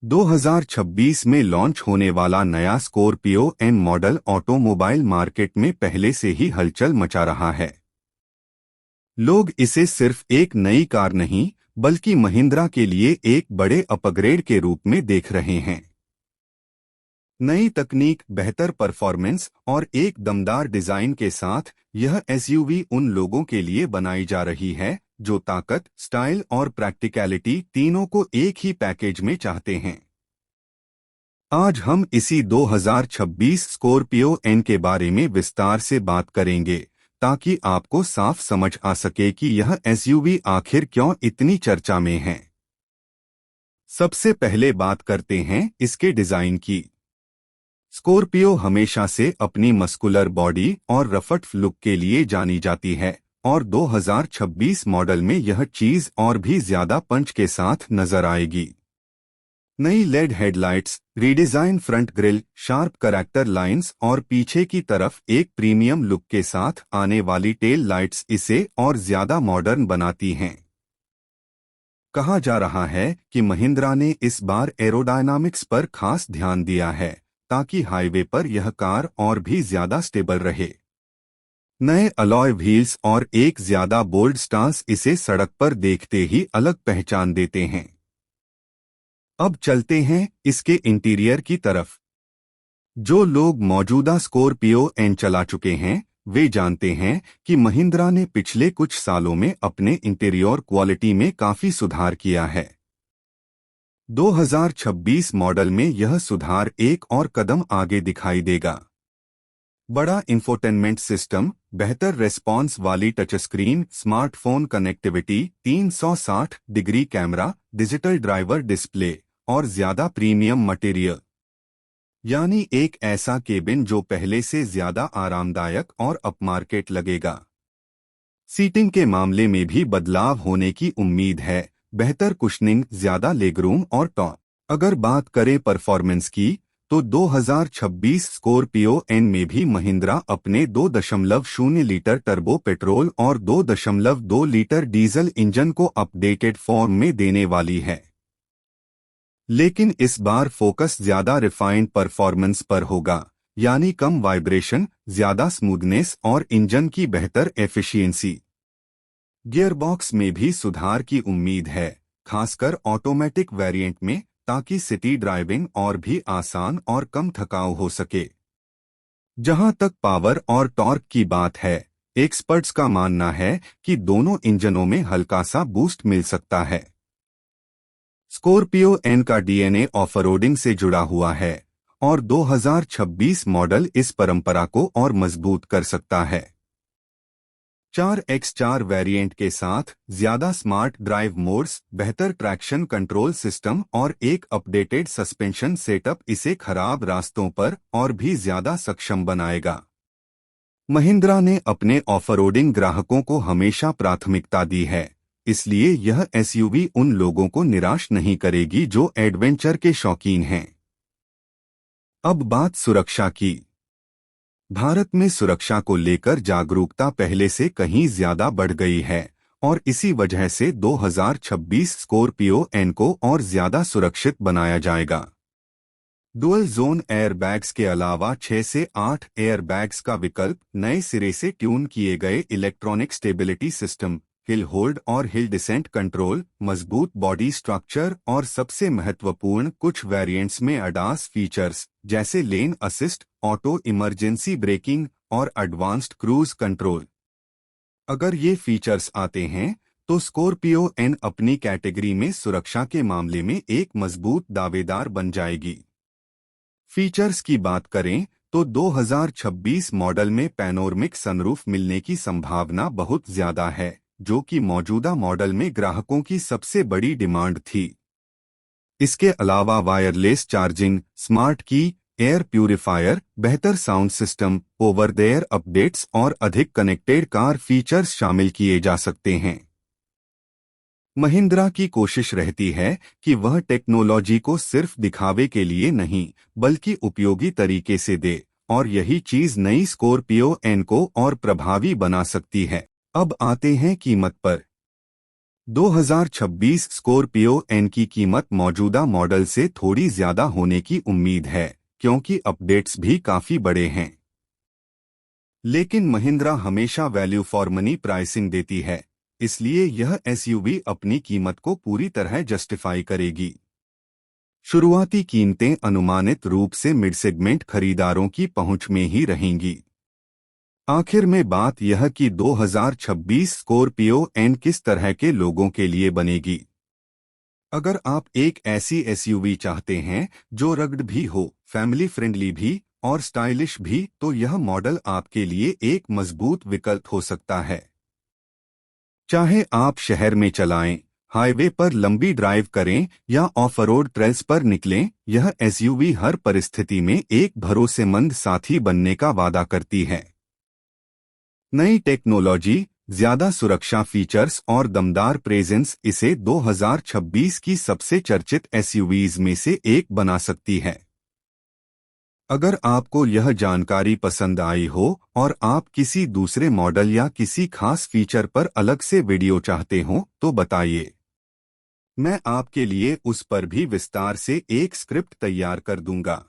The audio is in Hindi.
2026 में लॉन्च होने वाला नया Scorpio N model automobile market में पहले से ही हलचल मचा रहा है। लोग इसे सिर्फ एक नई कार नहीं बल्कि महिंद्रा के लिए एक बड़े अपग्रेड के रूप में देख रहे हैं। नई तकनीक, बेहतर परफॉर्मेंस और एक दमदार डिजाइन के साथ यह एसयूवी उन लोगों के लिए बनाई जा रही है जो ताकत, स्टाइल और प्रैक्टिकलिटी तीनों को एक ही पैकेज में चाहते हैं। आज हम इसी 2026 स्कॉर्पियो एन के बारे में विस्तार से बात करेंगे ताकि आपको साफ समझ आ सके कि यह एसयूवी आखिर क्यों इतनी चर्चा में है। सबसे पहले बात करते हैं इसके डिजाइन की। स्कॉर्पियो हमेशा से अपनी मस्कुलर बॉडी और रफट लुक के लिए जानी जाती है और 2026 मॉडल में यह चीज और भी ज्यादा पंच के साथ नजर आएगी। नई LED headlights, redesign front grille, sharp character lines और पीछे की तरफ एक प्रीमियम लुक के साथ आने वाली टेल लाइट्स इसे और ज्यादा मॉडर्न बनाती हैं। कहा जा रहा है कि महिंद्रा ने इस बार एरोडायनामिक्स पर खास ध्यान दिया है ताकि हाईवे पर यह कार और भी ज्यादा स्टेबल रहे। नए अलॉय व्हील्स और एक ज्यादा बोल्ड स्टांस इसे सड़क पर देखते ही अलग पहचान देते हैं। अब चलते हैं इसके इंटीरियर की तरफ। जो लोग मौजूदा स्कॉर्पियो एन चला चुके हैं वे जानते हैं कि महिंद्रा ने पिछले कुछ सालों में अपने इंटीरियर क्वालिटी में काफी सुधार किया है। 2026 मॉडल में यह सुधार एक और कदम आगे दिखाई देगा। बड़ा इंफोटेनमेंट सिस्टम, बेहतर रेस्पॉन्स वाली touch screen, smartphone connectivity, 360 degree camera, digital driver display और ज्यादा प्रीमियम मटेरियल, यानी एक ऐसा केबिन जो पहले से ज्यादा आरामदायक और अपमार्केट लगेगा। सीटिंग के मामले में भी बदलाव होने की उम्मीद है, बेहतर कुशनिंग, ज्यादा लेगरूम और टॉप। अगर बात करें परफॉर्मेंस की तो 2026 स्कॉर्पियो एन में भी महिंद्रा अपने 2.0 लीटर टर्बो पेट्रोल और 2.2 लीटर डीजल इंजन को अपडेटेड फॉर्म में देने वाली है। लेकिन इस बार फोकस ज्यादा रिफाइंड परफॉर्मेंस पर होगा, यानी कम वाइब्रेशन, ज्यादा स्मूथनेस और इंजन की बेहतर एफिशिएंसी। गियरबॉक्स में भी सुधार की उम्मीद है, खासकर ऑटोमेटिक वेरिएंट में, ताकि सिटी ड्राइविंग और भी आसान और कम थकाऊ हो सके। जहां तक पावर और टॉर्क की बात है, एक्सपर्ट्स का मानना है कि दोनों इंजनों में हल्का सा बूस्ट मिल सकता है। स्कॉर्पियो एन का डीएनए ऑफरोडिंग से जुड़ा हुआ है और 2026 मॉडल इस परंपरा को और मजबूत कर सकता है। 4x4 वेरिएंट के साथ ज्यादा स्मार्ट ड्राइव मोड्स, बेहतर ट्रैक्शन कंट्रोल सिस्टम और एक अपडेटेड सस्पेंशन सेटअप इसे खराब रास्तों पर और भी ज्यादा सक्षम बनाएगा। महिंद्रा ने अपने ऑफरोडिंग ग्राहकों को हमेशा प्राथमिकता दी है, इसलिए यह एसयूवी उन लोगों को निराश नहीं करेगी जो एडवेंचर के शौकीन हैं। अब बात सुरक्षा की। भारत में सुरक्षा को लेकर जागरूकता पहले से कहीं ज्यादा बढ़ गई है और इसी वजह से 2026 स्कॉर्पियो एन को और ज्यादा सुरक्षित बनाया जाएगा। डुअल जोन एयरबैग्स के अलावा 6 से 8 एयरबैग्स का विकल्प, नए सिरे से ट्यून किए गए electronic stability system, hill hold और हिल डिसेंट कंट्रोल, मजबूत बॉडी स्ट्रक्चर और सबसे महत्वपूर्ण कुछ वेरिएंट्स में अडास फीचर्स जैसे लेन असिस्ट, ऑटो इमरजेंसी ब्रेकिंग और एडवांस्ड क्रूज कंट्रोल। अगर ये फीचर्स आते हैं तो स्कॉर्पियो एन अपनी कैटेगरी में सुरक्षा के मामले में एक मजबूत दावेदार बन जाएगी। फीचर्स की बात करें तो 2026 मॉडल में पैनोरमिक सनरूफ मिलने की संभावना बहुत ज्यादा है, जो कि मौजूदा मॉडल में ग्राहकों की सबसे बड़ी डिमांड थी। इसके अलावा वायरलेस चार्जिंग, स्मार्ट की, एयर प्यूरिफायर, बेहतर sound system, over the air updates और अधिक कनेक्टेड कार फीचर्स शामिल किए जा सकते हैं। महिंद्रा की कोशिश रहती है कि वह टेक्नोलॉजी को सिर्फ दिखावे के लिए नहीं बल्कि उपयोगी तरीके से दे, और यही चीज नई स्कॉर्पियो एन को और प्रभावी बना सकती है। अब आते हैं कीमत पर। 2026 स्कॉर्पियो एन की कीमत मौजूदा मॉडल से थोड़ी ज्यादा होने की उम्मीद है, क्योंकि अपडेट्स भी काफी बड़े हैं। लेकिन महिंद्रा हमेशा वैल्यू फॉर मनी प्राइसिंग देती है, इसलिए यह एसयूवी अपनी कीमत को पूरी तरह जस्टिफाई करेगी। शुरुआती कीमतें अनुमानित रूप से मिड सेगमेंट खरीदारों की पहुंच में ही रहेंगी। आखिर में बात यह कि 2026 स्कॉर्पियो एन किस तरह के लोगों के लिए बनेगी। अगर आप एक ऐसी एसयूवी चाहते हैं जो रग्ड भी हो, फैमिली फ्रेंडली भी और स्टाइलिश भी, तो यह मॉडल आपके लिए एक मजबूत विकल्प हो सकता है। चाहे आप शहर में चलाएं, हाईवे पर लंबी ड्राइव करें या ऑफ रोड ट्रेल्स पर निकलें, यह एसयूवी हर परिस्थिति में एक भरोसेमंद साथी बनने का वादा करती है। नई टेक्नोलॉजी, ज्यादा सुरक्षा फीचर्स और दमदार प्रेजेंस इसे 2026 की सबसे चर्चित एसयूवीज में से एक बना सकती है। अगर आपको यह जानकारी पसंद आई हो और आप किसी दूसरे मॉडल या किसी खास फीचर पर अलग से वीडियो चाहते हो तो बताइए। मैं आपके लिए उस पर भी विस्तार से एक स्क्रिप्ट तैयार कर दूंगा।